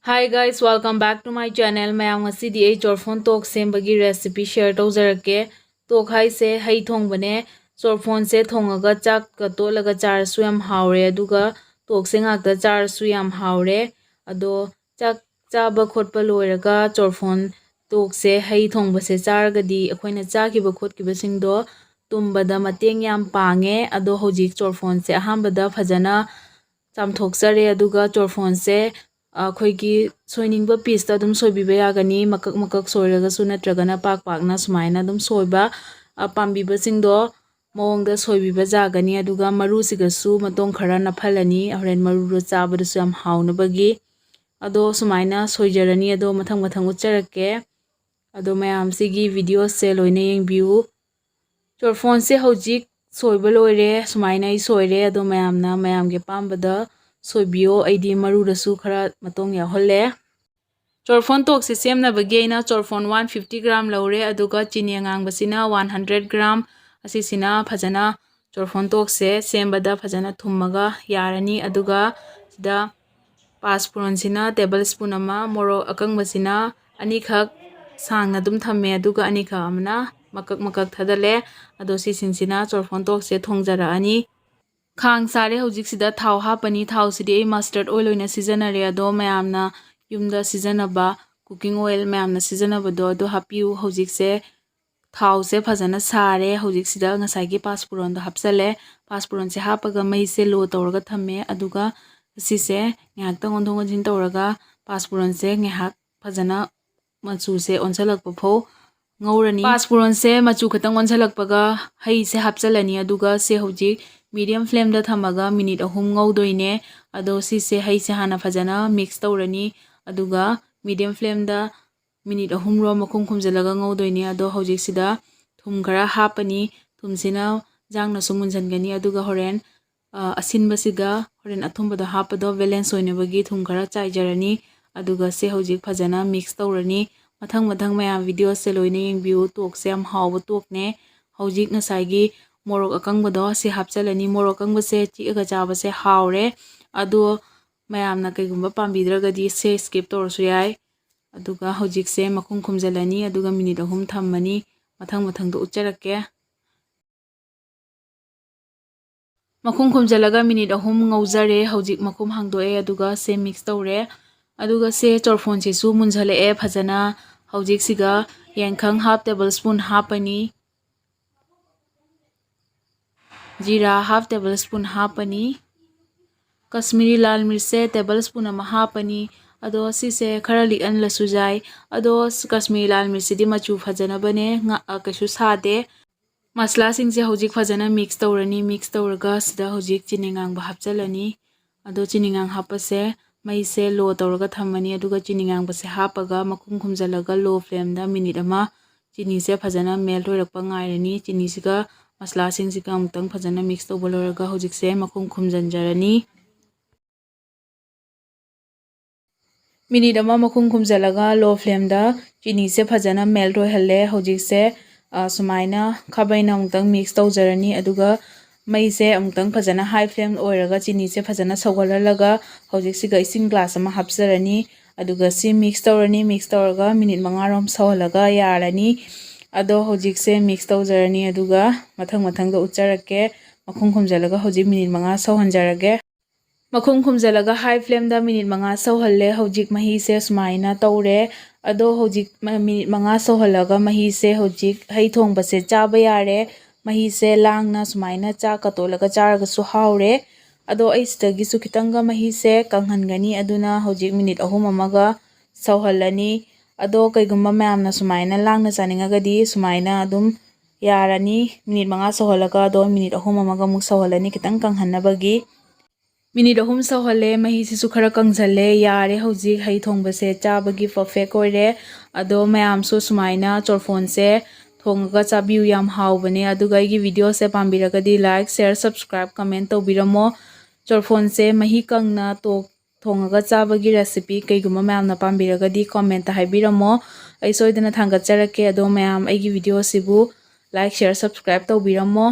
Hi guys, welcome back to my channel. Mayam ngasidi ai chorphon tok sembagi recipe share tawjarake. Tok hai se hai thong bane chorphon se thongaga chak ka tolaga char su yam haure aduga tok se ngakta char su yam haure ado chak chaba khotpa loiraga chorphon tok se hai thongba se chargadi akhoina chakiba khotkiba singdo tumbada mateng yam pange ado hojik chorphon se ahambada phajana chamthokjare aduga chorphon se ꯑꯩꯈꯣꯏꯒꯤ ꯁꯣꯏꯅꯤꯡꯕ ꯄꯤꯁꯇ ꯑꯗꯨꯝ ꯁꯣꯏꯕꯤꯕ ꯌꯥꯒꯅꯤ ꯃꯀꯛ ꯃꯀꯛ ꯁꯣꯏꯔꯒꯁꯨ ꯅꯠꯇ꯭ꯔꯒꯅ ꯄꯥꯛ ꯄꯥꯛꯅ ꯁꯨꯃꯥꯏꯅ ꯑꯗꯨꯝ ꯁꯣꯏꯕ ꯄꯥꯝꯕꯤꯕꯁꯤꯡꯗꯣ ꯃꯑꯣꯡꯗ ꯁꯣꯏꯕꯤꯕ ꯌꯥꯒꯅꯤ ꯑꯗꯨꯒ ꯃꯔꯨꯁꯤꯒꯁꯨ ꯃꯇꯣꯡ ꯈꯔ ꯅꯞꯍꯜꯂꯅꯤ ꯍꯣꯔꯦꯟ ꯃꯔꯨꯗꯣ ꯆꯥꯕꯗꯁꯨ ꯌꯥꯝ ꯍꯥꯎꯅꯕꯒꯤ ꯑꯗꯣ ꯁꯨꯃꯥꯏꯅ ꯁꯣꯏꯖꯔꯅꯤ ꯑꯗꯣ ꯃꯊꯪ ꯃꯊꯪ ꯎꯠꯆꯔꯛꯀꯦ ꯑꯗꯣ ꯃꯌꯥꯝꯁꯤꯒꯤ ꯚꯤꯗꯤꯑꯣꯁꯦ ꯂꯣꯏꯅ ꯌꯦꯡꯕꯤꯌꯨ ꯆꯣꯔꯐꯣꯟꯁꯦ ꯍꯧꯖꯤꯛ ꯁꯣꯏꯕ ꯂꯣꯏꯔꯦ ꯁꯨꯃꯥꯏꯅ ꯑꯩ ꯁꯣꯏꯔꯦ ꯑꯗꯣ ꯃꯌꯥꯝꯅ ꯃꯌꯥꯝꯒꯤ ꯑꯄꯥꯝꯕꯗ ꯁꯣꯏꯕꯤꯌꯣ ꯑꯩꯗꯤ ꯃꯔꯨꯗꯁꯨ ꯈꯔ ꯃꯇꯣꯡ ꯌꯥꯎꯍꯜꯂꯦ ꯆꯣꯔꯐꯣꯟ ꯇꯣꯛꯁꯦ ꯁꯦꯝꯅꯕꯒꯤ ꯑꯩꯅ ꯆꯣꯔꯐꯣꯟ 150 ꯒ꯭ꯔꯥꯝ ꯂꯧꯔꯦ ꯑꯗꯨꯒ ꯆꯤꯅꯤ ꯑꯉꯥꯡꯕꯁꯤꯅ 100 ꯒ꯭ꯔꯥꯝ ꯑꯁꯤꯁꯤꯅ ꯐꯖꯅ ꯆꯣꯔꯐꯣꯟ ꯇꯣꯛꯁꯦ ꯁꯦꯝꯕꯗ ꯐꯖꯅ ꯊꯨꯝꯃꯒ ꯌꯥꯔꯅꯤ ꯑꯗꯨꯒ ꯁꯤꯗ ꯄꯥꯁꯄꯨꯔꯟꯁꯤꯅ ꯇꯦꯕꯜ ꯁ꯭ꯄꯨꯟ ꯑꯃ ꯃꯣꯔꯣꯛ ꯑꯀꯪꯕꯁꯤꯅ ꯑꯅꯤꯈꯛ ꯁꯥꯡꯅ ꯑꯗꯨꯝ ꯊꯝꯃꯦ ꯑꯗꯨꯒ ꯑꯅꯤꯈꯛ ꯑꯃꯅ ꯃꯀꯛ ꯃꯀꯛ ꯊꯥꯗꯠꯂꯦ ꯑꯗꯣ ꯁꯤꯁꯤꯡꯁꯤꯅ ꯆꯣꯔꯐꯣꯟ ꯇꯣꯛꯁꯦ ꯊꯣꯡꯖꯔꯛꯑꯅꯤ ꯈꯥꯡ ꯁꯥꯔꯦ ꯍꯧꯖꯤꯛꯁꯤꯗ ꯊꯥꯎ ꯍꯥꯞꯄꯅꯤ ꯊꯥꯎꯁꯤꯗꯤ ꯑꯩ ꯃꯁꯇꯔꯗ ꯑꯣꯏꯜ ꯑꯣꯏꯅ ꯁꯤꯖꯤꯟꯅꯔꯦ ꯑꯗꯣ ꯃꯌꯥꯝꯅ ꯌꯨꯝꯗ ꯁꯤꯖꯤꯟꯅꯕ ꯀꯨꯀꯤꯡ ꯑꯣꯏꯜ ꯃꯌꯥꯝꯅ ꯁꯤꯖꯤꯟꯅꯕꯗꯣ ꯑꯗꯣ ꯍꯥꯞꯄꯤꯌꯨ ꯍꯧꯖꯤꯛꯁꯦ ꯊꯥꯎꯁꯦ ꯐꯖꯅ ꯁꯥꯔꯦ ꯍꯧꯖꯤꯛꯁꯤꯗ ꯉꯁꯥꯏꯒꯤ ꯄꯥꯁꯄꯨꯔꯟꯗꯣ ꯍꯥꯞꯆꯜꯂꯦ ꯄꯥꯁꯄꯨꯔꯟꯁꯦ ꯍꯥꯞꯄꯒ ꯃꯩꯁꯦ ꯂꯣ ꯇꯧꯔꯒ ꯊꯝꯃꯦ ꯑꯗꯨꯒ ꯁꯤꯁꯦ ꯉꯥꯏꯍꯥꯛꯇꯪ ꯑꯣꯟꯊꯣꯛ ꯑꯣꯟꯁꯤꯟ ꯇꯧꯔꯒ ꯄꯥꯁꯄꯨꯔꯟꯁꯦ ꯉꯥꯏꯍꯥꯛ ꯐꯖꯅ ꯃꯆꯨꯁꯦ ꯑꯣꯟꯁꯤꯜꯂꯛꯄ ꯐꯥꯎ ꯉꯧꯔꯅꯤ ꯄꯥꯁꯄꯨꯔꯟꯁꯦ ꯃꯆꯨ ꯈꯛꯇꯪ ꯑꯣꯟꯁꯤꯜꯂꯛꯄꯒ ꯍꯩꯁꯦ ꯍꯥꯞꯆꯜꯂꯅꯤ ꯑꯗꯨꯒ ꯁꯦ ꯍꯧꯖꯤꯛ ꯃꯤꯗꯤꯌꯝ ꯐ꯭ꯂꯦꯝꯗ ꯊꯝꯃꯒ ꯃꯤꯅꯤꯠ 3 ꯉꯧꯗꯣꯏꯅꯦ ꯑꯗꯣ ꯁꯤꯁꯦ ꯍꯩꯁꯦ ꯍꯥꯟꯅ ꯐꯖꯅ ꯃꯤꯛꯁ ꯇꯧꯔꯅꯤ ꯑꯗꯨꯒ ꯃꯤꯗꯤꯌꯝ ꯐ꯭ꯂꯦꯝꯗ ꯃꯤꯅꯤꯠ 3ꯔꯣ ꯃꯈꯨꯝ ꯈꯨꯝꯖꯤꯜꯂꯒ ꯉꯧꯗꯣꯏꯅꯦ ꯑꯗꯣ ꯍꯧꯖꯤꯛꯁꯤꯗ ꯊꯨꯝ ꯈꯔ ꯍꯥꯞꯄꯅꯤ ꯊꯨꯝꯁꯤꯅ ꯌꯥꯡꯅꯁꯨ ꯃꯨꯟꯖꯟꯒꯅꯤ ꯑꯗꯨꯒ ꯍꯣꯔꯦꯟ ꯑꯁꯤꯟꯕꯁꯤꯒ ꯍꯣꯔꯦꯟ ꯑꯊꯨꯝꯕꯗꯣ ꯍꯥꯞꯄꯗꯣ ꯕꯦꯂꯦꯟꯁ ꯑꯣꯏꯅꯕꯒꯤ ꯊꯨꯝ ꯈꯔ ꯆꯥꯏꯖꯔꯅꯤ ꯑꯗꯨꯒ ꯁꯦ ꯍꯧꯖꯤꯛ ꯐꯖꯅ ꯃꯤꯛꯁ ꯇꯧꯔꯅꯤ ꯃꯊꯪ ꯃꯊꯪ ꯃꯌꯥꯝ ꯚꯤꯗꯤꯑꯣꯁꯦ ꯂꯣꯏꯅ ꯌꯦꯡꯕꯤꯌꯨ ꯇꯣꯛꯁꯦ ꯌꯥꯝ ꯍꯥꯎꯕ ꯇꯣꯛꯅꯦ ꯍꯧꯖꯤꯛ ꯉꯁꯥꯏꯒꯤ ꯃꯣꯔꯣꯛ ꯑꯀꯪꯕꯗꯣ ꯁꯤ ꯍꯥꯞꯆꯜꯂꯅꯤ ꯃꯣꯔꯣꯛ ꯑꯀꯪꯕꯁꯦ ꯆꯤꯛꯑꯒ ꯆꯥꯕꯁꯦ ꯍꯥꯎꯔꯦ ꯑꯗꯣ ꯃꯌꯥꯝꯅ ꯀꯩꯒꯨꯝꯕ ꯄꯥꯝꯕꯤꯗ꯭ꯔꯒꯗꯤ ꯁꯦ ꯁ꯭ꯀꯤꯞ ꯇꯧꯔꯁꯨ ꯌꯥꯏ ꯑꯗꯨꯒ ꯍꯧꯖꯤꯛꯁꯦ ꯃꯈꯨꯝ ꯈꯨꯝꯖꯤꯜꯂꯅꯤ ꯑꯗꯨꯒ ꯃꯤꯅꯤꯠ 3 ꯊꯝꯃꯅꯤ ꯃꯊꯪ ꯃꯊꯪꯗ ꯎꯠꯆꯔꯛꯀꯦ ꯃꯈꯨꯝ ꯈꯨꯝꯖꯤꯜꯂꯒ ꯃꯤꯅꯤꯠ 3 ꯉꯧꯖꯔꯦ ꯍꯧꯖꯤꯛ ꯃꯈꯨꯝ ꯍꯥꯡꯗꯣꯛꯑꯦ ꯑꯗꯨꯒ ꯁꯦ ꯃꯤꯛꯁ ꯇꯧꯔꯦ ꯑꯗꯨꯒ ꯁꯦ ꯆꯣꯔꯐꯣꯟꯁꯤꯁꯨ ꯃꯨꯟꯖꯜꯂꯛꯑꯦ ꯐꯖꯅ ꯍꯧꯖꯤꯛꯁꯤꯒ ꯌꯥꯏꯈꯪ ꯍꯥꯞ ꯇꯦꯕꯜ ꯁ꯭ꯄꯨꯟ ꯍꯥꯞꯄꯅꯤ जीरा हाफ टेबल स्पून हापनी कश्मीरी लाल मिर्चे टेबल स्पून अमा हापनी अदो सिसे खरा लिअनलसु जाय अदो कश्मीरी लाल मिर्ची मचू फजनबने कछु सादे मसला सिंगसे हौजिक फजना मिक्स तौरनी मिक्स तौरगा सिदा हौजिक चिनिंगांग हापचलनी अदो चिनिंगांग हापसे मैसे लो तौरगा थम्मनी अदुगा चिनिंगांग बसे हापगा मखुम खुमजलगा लो फ्लेम दा मिनिट अमा चिनी से फजना मेल्ट होइरकपा ngairani चिनी सिगा मसला सिंगसिगा अमुतंग फजना मिक्स तौबा लोरगा हौजिक से मखुम खुमजनजरनी मिनिट अमा मखुम खुमजलगा लो फ्लेम दा चिनी से फजना मेल्ट होइहल्ले हौजिक से सुमाइना खबैना अमुतंग मिक्स तौजरनी अदुगा मई से अमुतंग फजना हाई फ्लेम ओइरगा चिनी से फजना सौगललगा हौजिक सिगा इसिंग ग्लास अमा हापजरनी अदुगा सि मिक्स तौरगा मिनिट 5 रोम सौहलगा यारनी अदो हौजिक से मिक्स तौजरनी अदुगा मथंग मथंग दा उच्चरके मखुम खुमजलगा हौजिक मिनिट 5 सौहनजरगे मखुम खुमजलगा हाई फ्लेम दा मिनिट 5 सौहल्ले हौजिक मही से सुमाइना तौरे अदो हौजिक मिनिट 5 सौहलगा मही से हौजिक हई थोंगबसे चाबा यारे मही से लांगना सुमाइना चा कतोलगा चारगसु हावरे अदो ऐसदगिसु खितंगा मही से कंहनगनी अदुना हौजिक मिनिट 3 अमगा सौहल्लनी अदो कैगुम्बा मैमना सुमाइना लांगना चानिंगगदी सुमाइना अदुम यारनी मिनिट 5 सौहलगा अदो मिनिट 3 अमगा मुक सौहल्लनी खितंग कंहन्नबगी मिनिट 3 सौहल्ले मही सिसु खरा कंजल्ले यारे हौजिक हई थोंगबसे चाबगी परफेक्ट ओइरे अदो मैमसु सुमाइना चोरफोन से थोंगगा चाबियु याम हावबने अदुगा आइगी वीडियो से पाम्बिरगदी लाइक शेयर सब्सक्राइब कमेंट तौबिरमो चोरफोन से मही कंगना तो थोंगगा चाबगी रेसिपी कैगुम्बा मैमना पाम्बिरगदी कमेंट हाइबिरमो ऐ सोइदना थांगचरके अदो मैम आइगी वीडियो सिबु लाइक शेयर सब्सक्राइब तौबिरमो।